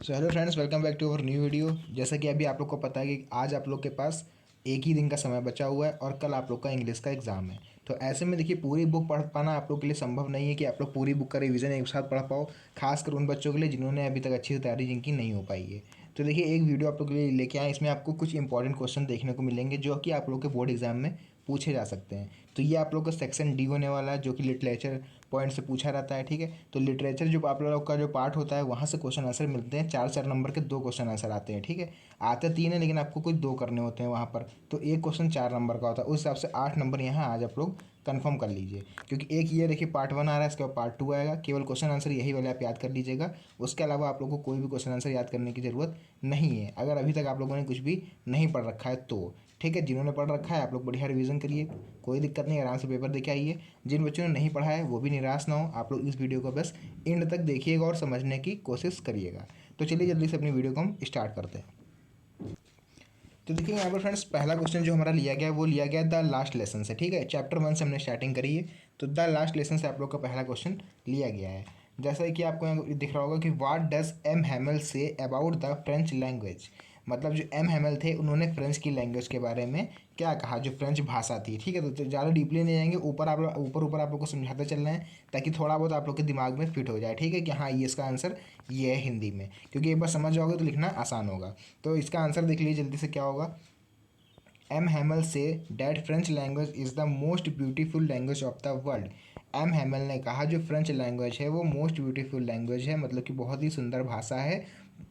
So hello friends, welcome back to our new video. जैसा कि अभी आप लोग को पता है कि आज आप लोग के पास एक ही दिन का समय बचा हुआ है और कल आप लोग का इंग्लिश का एग्जाम है। तो ऐसे में देखिए, पूरी बुक पढ़ पाना आप लोग के लिए संभव नहीं है कि आप लोग पूरी बुक का रिवीजन एक साथ पढ़ पाओ, खासकर उन बच्चों के लिए जिन्होंने अभी तक अच्छी से तैयारी जिनकी नहीं हो पाई है। तो देखिए, एक वीडियो आप लोग के लिए लेके आए, इसमें आपको कुछ इंपॉर्टेंट क्वेश्चन देखने को मिलेंगे जो कि आप लोग के बोर्ड एग्जाम में पूछे जा सकते हैं। तो ये आप लोग का सेक्शन डी होने वाला है, जो कि लिटरेचर पॉइंट से पूछा रहता है। ठीक है, तो लिटरेचर जो आप लोग का जो पार्ट होता है, वहाँ से क्वेश्चन आंसर मिलते हैं। 4 नंबर के 2 क्वेश्चन आंसर आते हैं। ठीक है, आते 3 है लेकिन आपको कुछ 2 करने होते हैं वहाँ पर। तो एक क्वेश्चन 4 नंबर का होता है, उस हिसाब से 8 नंबर यहाँ आज आप लोग कंफर्म कर लीजिए। क्योंकि एक ये देखिए पार्ट 1 आ रहा है, इसके बाद पार्ट 2 आएगा। केवल क्वेश्चन आंसर यही वाले आप याद कर लीजिएगा, उसके अलावा आप लोग को कोई भी क्वेश्चन आंसर याद करने की ज़रूरत नहीं है, अगर अभी तक आप लोगों ने कुछ भी नहीं पढ़ रखा है तो। ठीक है, जिन्होंने पढ़ रखा है आप लोग बढ़िया रिवीजन करिए, कोई दिक्कत नहीं, आराम से पेपर देके आइए। जिन बच्चों ने नहीं पढ़ा है वो भी निराश ना हो, आप लोग इस वीडियो को बस एंड तक देखिएगा और समझने की कोशिश करिएगा। तो चलिए जल्दी से अपनी वीडियो को हम स्टार्ट करते हैं। तो देखिए यहाँ पर फ्रेंड्स, पहला क्वेश्चन जो हमारा लिया गया है वो लिया गया द लास्ट लेसन से। ठीक है, चैप्टर 1 से हमने स्टार्टिंग करी है, तो द लास्ट लेसन से आप लोग का पहला क्वेश्चन लिया गया है। जैसा कि आपको यहाँ दिख रहा होगा कि what does M Hamel say about the French language. मतलब जो एम हैमल थे उन्होंने फ्रेंच की लैंग्वेज के बारे में क्या कहा, जो फ्रेंच भाषा थी। ठीक है, तो ज़्यादा डीपली नहीं जाएंगे, ऊपर आप लोग को समझाते चल रहे हैं ताकि थोड़ा बहुत आप लोग के दिमाग में फिट हो जाए। ठीक है, कि हाँ ये इसका आंसर ये है हिंदी में, क्योंकि एक बार समझ जाओगे तो लिखना आसान होगा। तो इसका आंसर देख लीजिए जल्दी से, क्या होगा। M Hamel said that French language is the most beautiful language of the world. M Hamel ने कहा जो फ्रेंच लैंग्वेज है वो मोस्ट ब्यूटीफुल लैंग्वेज है, मतलब कि बहुत ही सुंदर भाषा है,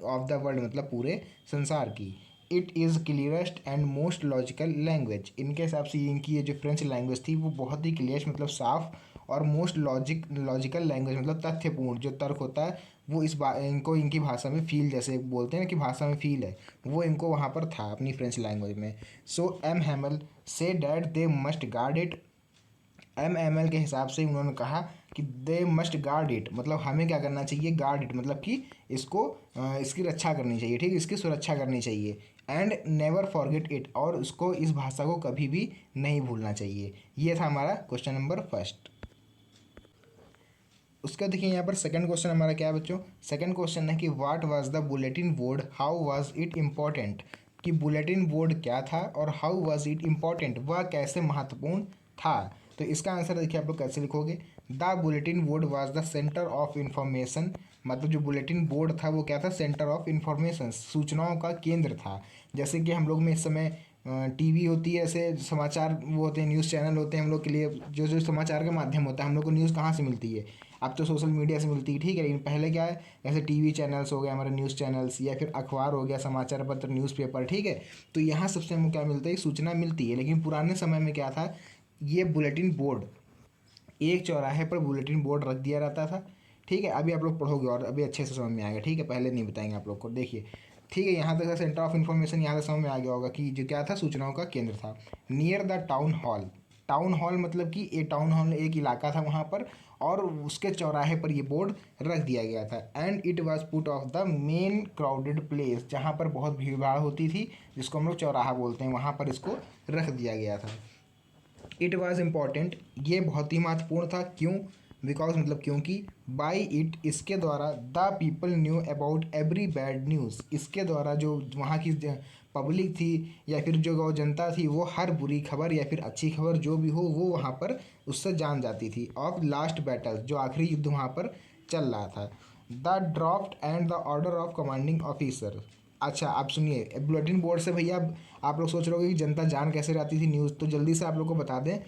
ऑफ द वर्ल्ड मतलब पूरे संसार की। It is clearest and most logical language. इनके हिसाब से इनकी ये जो फ्रेंच लैंग्वेज थी वो बहुत ही क्लियरेस्ट मतलब साफ, और मोस्ट लॉजिकल लैंग्वेज मतलब तथ्यपूर्ण, जो तर्क होता है वो इनको इनकी भाषा में फील, जैसे बोलते हैं ना कि भाषा में फील है, वो इनको वहाँ पर था अपनी फ्रेंच लैंग्वेज में। सो M Hamel said that they must guard it. M M L के हिसाब से उन्होंने कहा कि दे मस्ट गार्ड इट, मतलब हमें क्या करना चाहिए, गार्ड इट मतलब कि इसको इसकी रक्षा करनी चाहिए। ठीक है, इसकी सुरक्षा करनी चाहिए। एंड नेवर फॉरगेट इट, और उसको इस भाषा को कभी भी नहीं भूलना चाहिए। ये था हमारा क्वेश्चन नंबर फर्स्ट। उसका देखिए यहाँ पर सेकंड क्वेश्चन हमारा क्या है बच्चों। सेकंड क्वेश्चन है कि what was the bulletin board, how was it important. कि बुलेटिन बोर्ड क्या था और हाउ वाज इट इम्पोर्टेंट, वह कैसे महत्वपूर्ण था। तो इसका आंसर देखिए आप लोग कैसे लिखोगे। The bulletin board was the centre of information, मतलब जो बुलेटिन बोर्ड था वो क्या था, सेंटर ऑफ इंफॉर्मेशन, सूचनाओं का केंद्र था। जैसे कि हम लोग में इस समय टीवी होती है, ऐसे समाचार वो होते हैं, न्यूज़ चैनल होते हैं हम लोग के लिए, जो जो समाचार का माध्यम होता है। हम लोग को न्यूज़ कहाँ से मिलती है, अब तो सोशल मीडिया से मिलती है। ठीक है, लेकिन पहले क्या है, जैसे टीवी चैनल्स हो गए हमारे, न्यूज़ चैनल्स, या फिर अखबार हो गया, समाचार पत्र, न्यूज़पेपर। ठीक है, तो यहाँ सबसे हमें क्या मिलता है, सूचना मिलती है। लेकिन पुराने समय में क्या था, ये बुलेटिन बोर्ड, एक चौराहे पर बुलेटिन बोर्ड रख दिया रहता था। ठीक है, अभी आप लोग पढ़ोगे और अभी अच्छे से समझ में आएगा। ठीक है, पहले नहीं बताएंगे आप लोग को। देखिए, ठीक है, यहाँ तक सेंटर ऑफ इन्फॉर्मेशन यहाँ से समझ में आ गया होगा कि जो क्या था, सूचनाओं का केंद्र था। Near the town hall, town hall मतलब कि ये टाउन हॉल एक इलाका था वहाँ पर, और उसके चौराहे पर ये बोर्ड रख दिया गया था। And it was put off the main crowded place, जहाँ पर बहुत भीड़ भाड़ होती थी, जिसको हम लोग चौराहा बोलते हैं, वहाँ पर इसको रख दिया गया था। इट वॉज इम्पॉर्टेंट, ये बहुत ही महत्वपूर्ण था। क्यों, बिकॉज मतलब क्योंकि, बाई इट इसके द्वारा, the people knew about every bad news, इसके द्वारा जो वहाँ की पब्लिक थी या फिर जो जनता थी वो हर बुरी खबर या फिर अच्छी खबर जो भी हो वो वहाँ पर उससे जान जाती थी। ऑफ लास्ट बैटल, जो आखिरी युद्ध वहाँ पर चल रहा था। The draft and the order of commanding officer. अच्छा आप सुनिए, बुलेटिन बोर्ड से भैया आप लोग सोच रहे हो कि जनता जान कैसे रहती थी न्यूज़, तो जल्दी से आप लोग को बता दें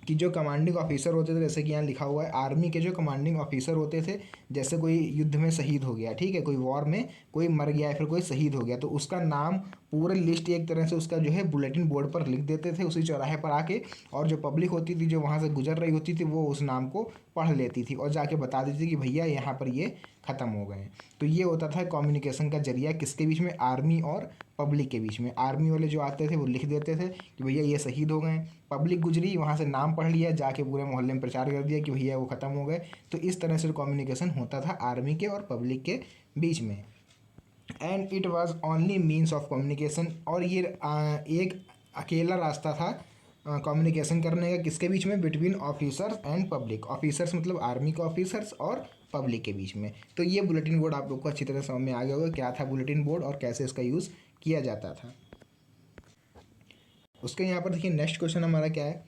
कि जो कमांडिंग ऑफिसर होते थे, जैसे कि यहाँ लिखा हुआ है, आर्मी के जो कमांडिंग ऑफिसर होते थे, जैसे कोई युद्ध में शहीद हो गया, ठीक है, कोई वॉर में कोई मर गया या फिर कोई शहीद हो गया, तो उसका नाम पूरे लिस्ट एक तरह से उसका जो है बुलेटिन बोर्ड पर लिख देते थे उसी चौराहे पर आके, और जो पब्लिक होती थी जो वहाँ से गुजर रही होती थी वो उस नाम को पढ़ लेती थी और जाके बता देती थी कि भैया यहाँ पर ये ख़त्म हो गए। तो ये होता था कम्युनिकेशन का जरिया किसके बीच में, आर्मी और पब्लिक के बीच में। आर्मी वाले जो आते थे वो लिख देते थे कि भैया ये शहीद हो गए, पब्लिक गुजरी वहाँ से नाम पढ़ लिया, जाके पूरे मोहल्ले में प्रचार कर दिया कि भैया वो ख़त्म हो गए। तो इस तरह से कम्युनिकेशन होता था आर्मी के और पब्लिक के बीच में। And it was only means of communication, और ये एक अकेला रास्ता था कम्युनिकेशन करने का, किसके बीच में, between officers and public. Officers मतलब आर्मी के ऑफिसर्स और पब्लिक के बीच में। तो ये बुलेटिन बोर्ड आप लोग को अच्छी तरह समझ में आ गया होगा क्या था बुलेटिन बोर्ड और कैसे इसका यूज़ किया जाता था। उसके यहाँ पर देखिए नेक्स्ट क्वेश्चन हमारा क्या है,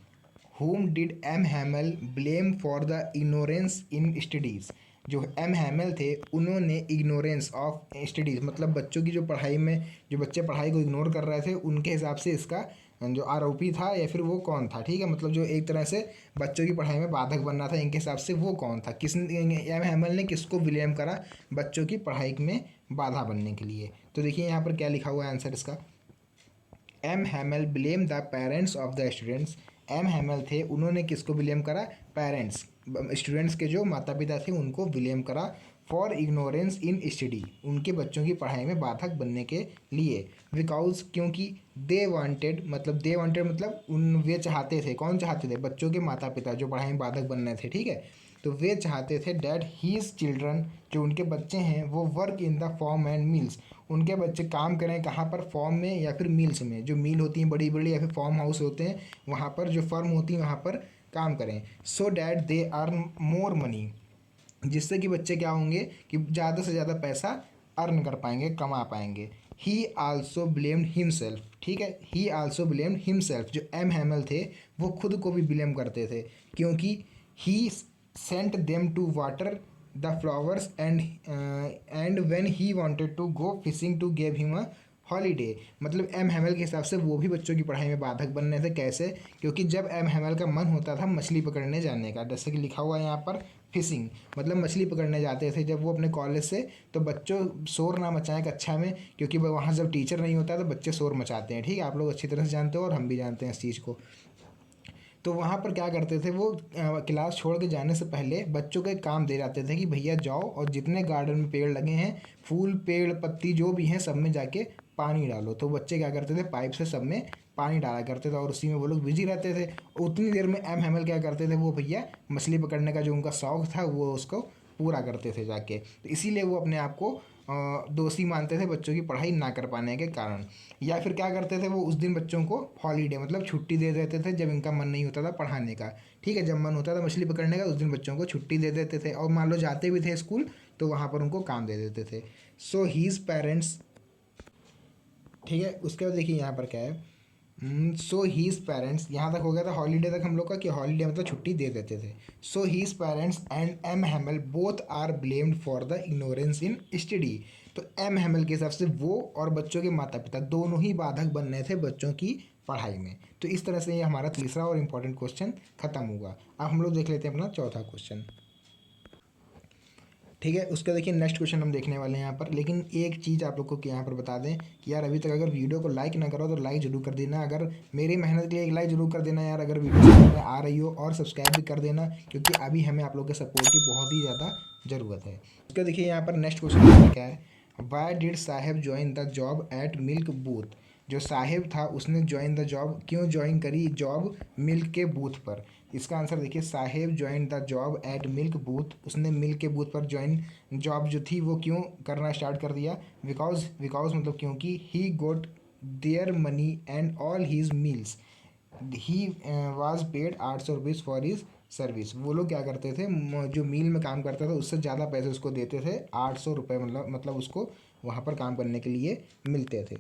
whom did M. Hamel blame for the ignorance in studies। जो एम हैमल थे उन्होंने इग्नोरेंस ऑफ स्टडीज़ मतलब बच्चों की जो पढ़ाई में जो बच्चे पढ़ाई को इग्नोर कर रहे थे उनके हिसाब से इसका जो आरोपी था या फिर वो कौन था, ठीक है, मतलब जो एक तरह से बच्चों की पढ़ाई में बाधक बन रहा था इनके हिसाब से वो कौन था, किस एम हैमल ने किसको ब्लेम करा बच्चों की पढ़ाई में बाधा बनने के लिए। तो देखिए यहाँ पर क्या लिखा हुआ है आंसर इसका, M Hamel blame the parents of the students. M Hamel थे उन्होंने किसको ब्लेम करा, पेरेंट्स स्टूडेंट्स के जो माता पिता थे उनको ब्लेम करा फॉर इग्नोरेंस इन स्टडी, उनके बच्चों की पढ़ाई में बाधक बनने के लिए, बिकॉज क्योंकि दे वांटेड मतलब उन वे चाहते थे, कौन चाहते थे, बच्चों के माता पिता जो पढ़ाई में बाधक बन रहे थे, ठीक है, तो वे चाहते थे डैट हीज चिल्ड्रन जो उनके बच्चे हैं वो work in the form and meals, उनके बच्चे काम करें कहाँ पर, फॉर्म में या फिर मील्स में, जो मील होती हैं बड़ी बड़ी या फिर फार्म हाउस होते हैं वहाँ पर जो फर्म होती हैं वहाँ पर काम करें, so that they earn more money, जिससे कि बच्चे क्या होंगे कि ज़्यादा से ज़्यादा पैसा अर्न कर पाएंगे, कमा पाएंगे। ही आल्सो ब्लेम्ड हिमसेल्फ, ठीक है, ही आल्सो ब्लेम्ड हिमसेल्फ, जो एम हैमल थे वो खुद को भी ब्लेम करते थे क्योंकि he sent them to water the flowers and when he wanted to go fishing to give him a holiday, मतलब एम हैमल के हिसाब से वो भी बच्चों की पढ़ाई में बाधक बन रहे थे, कैसे, क्योंकि जब एम हैमल का मन होता था मछली पकड़ने जाने का, जैसे कि लिखा हुआ है यहाँ पर फिशिंग, मतलब मछली पकड़ने जाते थे जब वो अपने कॉलेज से, तो बच्चों शोर ना मचाएं कक्षा में, क्योंकि वहाँ जब टीचर नहीं होता तो बच्चे शोर मचाते हैं, ठीक है, आप लोग अच्छी तरह से जानते हो और हम भी जानते हैं इस चीज़ को। तो वहाँ पर क्या करते थे वो क्लास छोड़ के जाने से पहले बच्चों को एक काम दे जाते थे कि भैया जाओ और जितने गार्डन में पेड़ लगे हैं, फूल पेड़ पत्ती जो भी हैं सब में जाके पानी डालो। तो बच्चे क्या करते थे पाइप से सब में पानी डाला करते थे और उसी में वो लोग बिजी रहते थे। उतनी देर में एम हैमल क्या करते थे, वो भैया मछली पकड़ने का जो उनका शौक था वो उसको पूरा करते थे जाके, तो इसीलिए वो अपने आप को दोषी मानते थे बच्चों की पढ़ाई ना कर पाने के कारण। या फिर क्या करते थे वो उस दिन बच्चों को हॉलीडे मतलब छुट्टी दे देते थे जब इनका मन नहीं होता था पढ़ाने का, ठीक है, जब मन होता था मछली पकड़ने का उस दिन बच्चों को छुट्टी दे देते थे और मान लो जाते भी थे स्कूल तो वहाँ पर उनको काम दे देते थे। सो हीज पेरेंट्स, ठीक है, उसके बाद देखिए यहाँ पर क्या है, सो हीज पेरेंट्स, यहाँ तक हो गया था हॉलीडे तक हम लोग का कि हॉलीडे मतलब छुट्टी दे देते थे। So his parents and M Hamel both are blamed for the ignorance in study. तो एम हैमल के हिसाब से वो और बच्चों के माता पिता दोनों ही बाधक बन रहे थे बच्चों की पढ़ाई में। तो इस तरह से ये हमारा तीसरा और इम्पोर्टेंट क्वेश्चन खत्म हुआ। अब हम लोग देख लेते हैं अपना चौथा क्वेश्चन, ठीक है, उसका देखिए नेक्स्ट क्वेश्चन हम देखने वाले हैं यहाँ पर। लेकिन एक चीज़ आप लोग को यहाँ पर बता दें कि यार अभी तक अगर वीडियो को लाइक ना करो तो लाइक जरूर कर देना, अगर मेरी मेहनत के लिए एक लाइक जरूर कर देना यार अगर वीडियो समझ में आ रही हो, और सब्सक्राइब भी कर देना क्योंकि अभी हमें आप लोग के सपोर्ट की बहुत ही ज़्यादा ज़रूरत है। उसका देखिए यहाँ पर नेक्स्ट क्वेश्चन क्या है, why did Saheb join the job at milk booth. जो साहिब था उसने ज्वाइन द जॉब क्यों ज्वाइन करी जॉब मिल्क के बूथ पर। इसका आंसर देखिए, Saheb join the job at milk booth, उसने मिल्क के बूथ पर ज्वाइन जॉब जो थी वो क्यों करना स्टार्ट कर दिया, बिकॉज मतलब क्योंकि he got their money and all his meals, he was paid 800 rupees for his service. वो लोग क्या करते थे, जो मील में काम करता था उससे ज़्यादा पैसे उसको देते थे, 800 रुपये मतलब उसको वहाँ पर काम करने के लिए मिलते थे।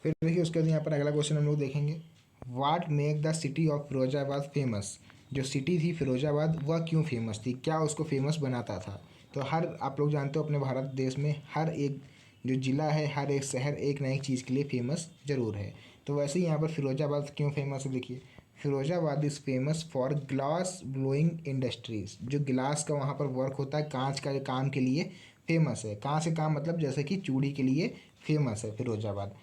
फिर देखिए उसके बाद यहाँ पर अगला क्वेश्चन हम लोग देखेंगे, वाट make the city of Firozabad famous. जो सिटी थी फिरोजाबाद वह क्यों फेमस थी, क्या उसको फेमस बनाता था। तो हर आप लोग जानते हो अपने भारत देश में हर एक जो ज़िला है हर एक शहर एक ना एक चीज़ के लिए फेमस ज़रूर है। तो वैसे ही यहाँ पर फिरोजाबाद क्यों फेमस है, देखिए Firozabad is famous for glass blowing industries. जो गिलास का वहाँ पर वर्क होता है, कांच का काम के लिए फेमस है। कांच का काम मतलब जैसे कि चूड़ी के लिए फेमस है Firozabad.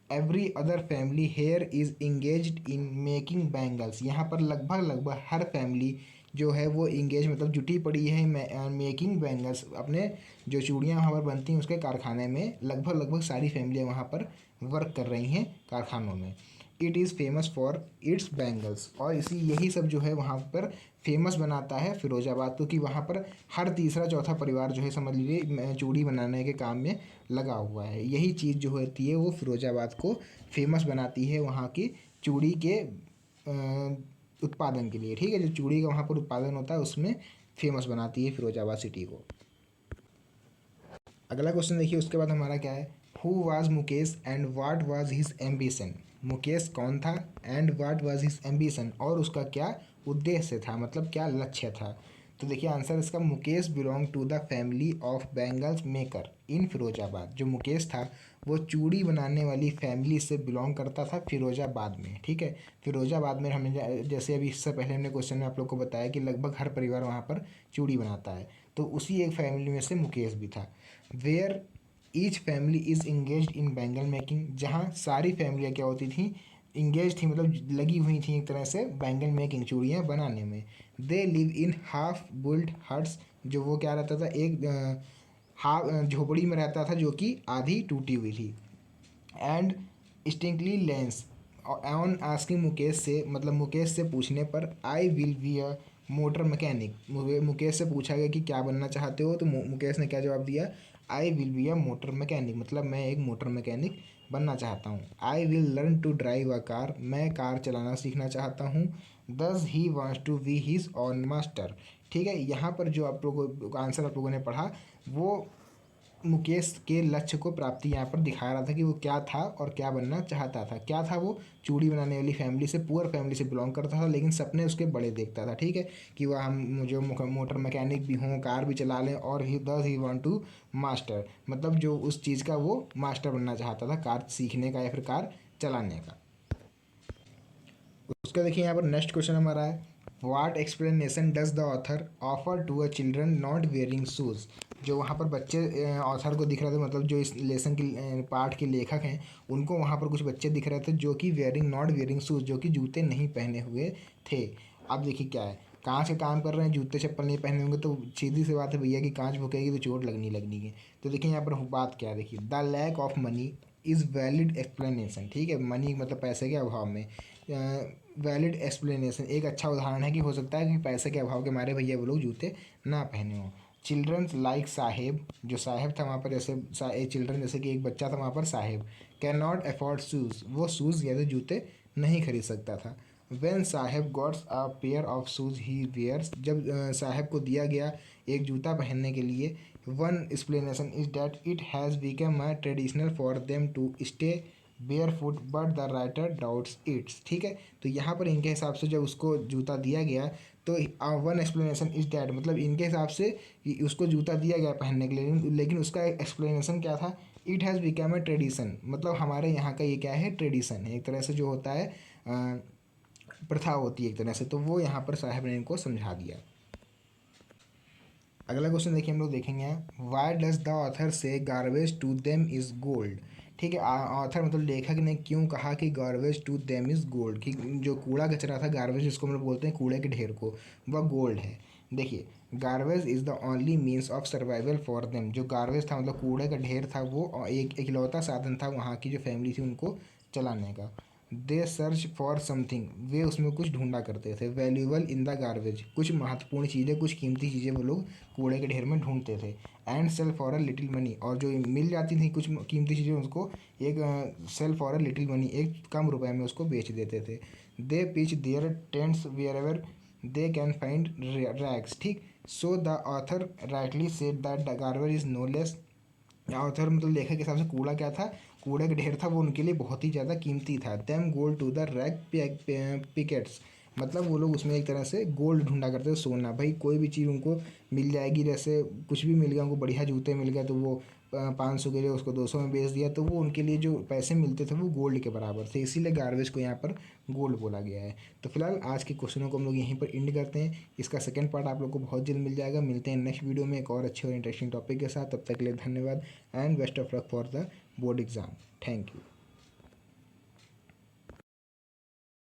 Every other family here is engaged in making bangles. यहाँ पर लगभग हर फैमिली जो है वो इंगेज मतलब जुटी पड़ी है मेकिंग बैंगल्स, अपने जो चूड़ियाँ वहाँ पर बनती हैं उसके कारखाने में लगभग सारी फैमिलियाँ वहाँ पर वर्क कर रही हैं कारखानों में। It is famous for its bangles, और इसी यही सब जो है वहाँ पर फेमस बनाता है फिरोजाबाद को, कि वहाँ पर हर तीसरा चौथा परिवार जो है समझ लीजिए चूड़ी बनाने के काम में लगा हुआ है। यही चीज़ जो होती है वो फिरोजाबाद को फेमस बनाती है वहाँ की चूड़ी के उत्पादन के लिए, ठीक है, जो चूड़ी का वहाँ पर उत्पादन होता है उसमें फेमस बनाती है फिरोजाबाद सिटी को। अगला क्वेश्चन देखिए, उसके बाद हमारा क्या है, who was Mukesh and what was his ambition. Mukesh कौन था and what was his ambition, और उसका क्या उद्देश्य था, मतलब क्या लक्ष्य था। तो देखिए आंसर इसका, Mukesh belong to the family of bangles maker in Firozabad. जो मुकेश था वो चूड़ी बनाने वाली फैमिली से बिलोंग करता था फिरोजाबाद में। ठीक है, फिरोजाबाद में हमने जैसे अभी इससे पहले हमने क्वेश्चन में आप लोग को बताया कि लगभग हर परिवार वहाँ पर चूड़ी बनाता है, तो उसी एक फैमिली में से मुकेश भी था। Where each family is engage in bangle making, जहाँ सारी फैमिलियाँ क्या होती थी, इंगेज थी, मतलब लगी हुई थी एक तरह से बैंगल मेकिंग, चूड़ियाँ बनाने में। They live in half built huts, जो वो क्या रहता था, एक हाफ झोपड़ी में रहता था जो कि आधी टूटी हुई थी। And stinking lanes, on asking Mukesh से, मतलब मुकेश से पूछने पर, I will be a motor mechanic, Mukesh से पूछा गया कि क्या बनना चाहते हो, तो मुकेश ने क्या जवाब दिया, I will be a motor mechanic, मतलब मैं एक मोटर मैकेनिक बनना चाहता हूँ। I will learn to drive a car, मैं कार चलाना सीखना चाहता हूँ। Thus he wants to be his own master. ठीक है, यहाँ पर जो आप लोगों को आंसर आप लोगों ने पढ़ा, वो मुकेश के लक्ष्य को प्राप्ति यहाँ पर दिखा रहा था कि वो क्या था और क्या बनना चाहता था। क्या था वो, चूड़ी बनाने वाली फैमिली से, पुअर फैमिली से बिलोंग करता था, लेकिन सपने उसके बड़े देखता था। ठीक है, कि वह हम जो मोटर मैकेनिक भी हों, कार भी चला लें, और ही दस ही वांट टू मास्टर, मतलब जो उस चीज़ का वो मास्टर बनना चाहता था, कार सीखने का या फिर कार चलाने का। उसका देखिए यहाँ पर नेक्स्ट क्वेश्चन हमारा है, what explanation does the author offer to a children not wearing shoes. जो वहाँ पर बच्चे ऑथर को दिख रहे थे, मतलब जो इस लेसन की पाठ के लेखक हैं, उनको वहाँ पर कुछ बच्चे दिख रहे थे जो कि नॉट वेयरिंग शूज़, जो कि जूते नहीं पहने हुए थे। अब देखिए क्या है, कांच का काम कर रहे हैं, जूते चप्पल नहीं पहने होंगे तो सीधी सी बात है भैया कि कांच भुकेगी तो चोट लगनी है। तो देखिए यहाँ पर बात क्या है, देखिए the lack of money is valid explanation. ठीक है, मनी मतलब पैसे के अभाव में, वैलिड एक्सप्लेनेशन एक अच्छा उदाहरण है कि हो सकता है कि पैसे के अभाव के मारे भैया वो लोग जूते ना पहने हों। चिल्ड्रंस लाइक साहेब, जो साहेब था वहाँ पर, जैसे चिल्ड्रन जैसे कि एक बच्चा था वहाँ पर Saheb, can not afford shoes, वो शूज़ या तो जूते नहीं खरीद सकता था। When Saheb gots a pair of shoes he wears, जब साहेब को दिया गया एक जूता पहनने के लिए, one explanation is that it has become a traditional for them to stay bare foot but the writer doubts its. ठीक है, तो यहाँ पर इनके हिसाब से जब उसको जूता दिया गया, तो वन एक्सप्लेनेशन इज डैट, मतलब इनके हिसाब से उसको जूता दिया गया पहनने के लिए, लेकिन उसका एक्सप्लेनेशन क्या था, it has become a tradition, मतलब हमारे यहाँ का ये क्या है, ट्रेडिशन है, एक तरह से जो होता है प्रथा होती है एक तरह से, तो वो यहाँ पर साहब ने इनको समझा दिया। अगला क्वेश्चन देखिए हम लोग देखेंगे, why does the author say garbage to them is gold. ठीक है, ऑथर मतलब लेखक ने क्यों कहा कि garbage to them is gold, कि जो कूड़ा कचरा था, गार्बेज जिसको हम लोग बोलते हैं कूड़े के ढेर को, वह गोल्ड है। देखिए, garbage is the only means of survival for them, जो गार्बेज था मतलब कूड़े का ढेर था, वो एक इकलौता साधन था वहाँ की जो फैमिली थी उनको चलाने का। दे सर्च फॉर समथिंग, वे उसमें कुछ ढूंढा करते थे। वैल्यूबल इन द गार्बेज, कुछ महत्वपूर्ण चीज़ें, कुछ कीमती चीज़ें वो लोग कूड़े के ढेर में ढूंढते थे। And sell for a little money, और जो मिल जाती थी कुछ कीमती चीज़ें उसको एक sell for a little money, एक कम रुपए में उसको बेच देते थे। They pitch their tents wherever they can find rags. ठीक, so the author rightly said that the garbage is no less, author मतलब लेखक के हिसाब से कूड़ा क्या था, कूड़े का ढेर था, वो उनके लिए बहुत ही ज़्यादा कीमती था। Them gold to the rag pickers, मतलब वो लोग उसमें एक तरह से गोल्ड ढूंढा करते थे, सोना, भाई कोई भी चीज़ उनको मिल जाएगी, जैसे कुछ भी मिल गया उनको, बढ़िया जूते मिल गया तो वो 500 के लिए उसको 200 में बेच दिया, तो वो उनके लिए जो पैसे मिलते थे वो गोल्ड के बराबर थे, इसीलिए गार्बेज को यहाँ पर गोल्ड बोला गया है। तो फिलहाल आज के क्वेश्चनों को हम लोग यहीं पर एंड करते हैं, इसका सेकंड पार्ट आप लोग को बहुत जल्द मिल जाएगा। मिलते हैं नेक्स्ट वीडियो में एक और अच्छे और इंटरेस्टिंग टॉपिक के साथ, तब तक के लिए धन्यवाद and best of luck for the board exam. Thank you.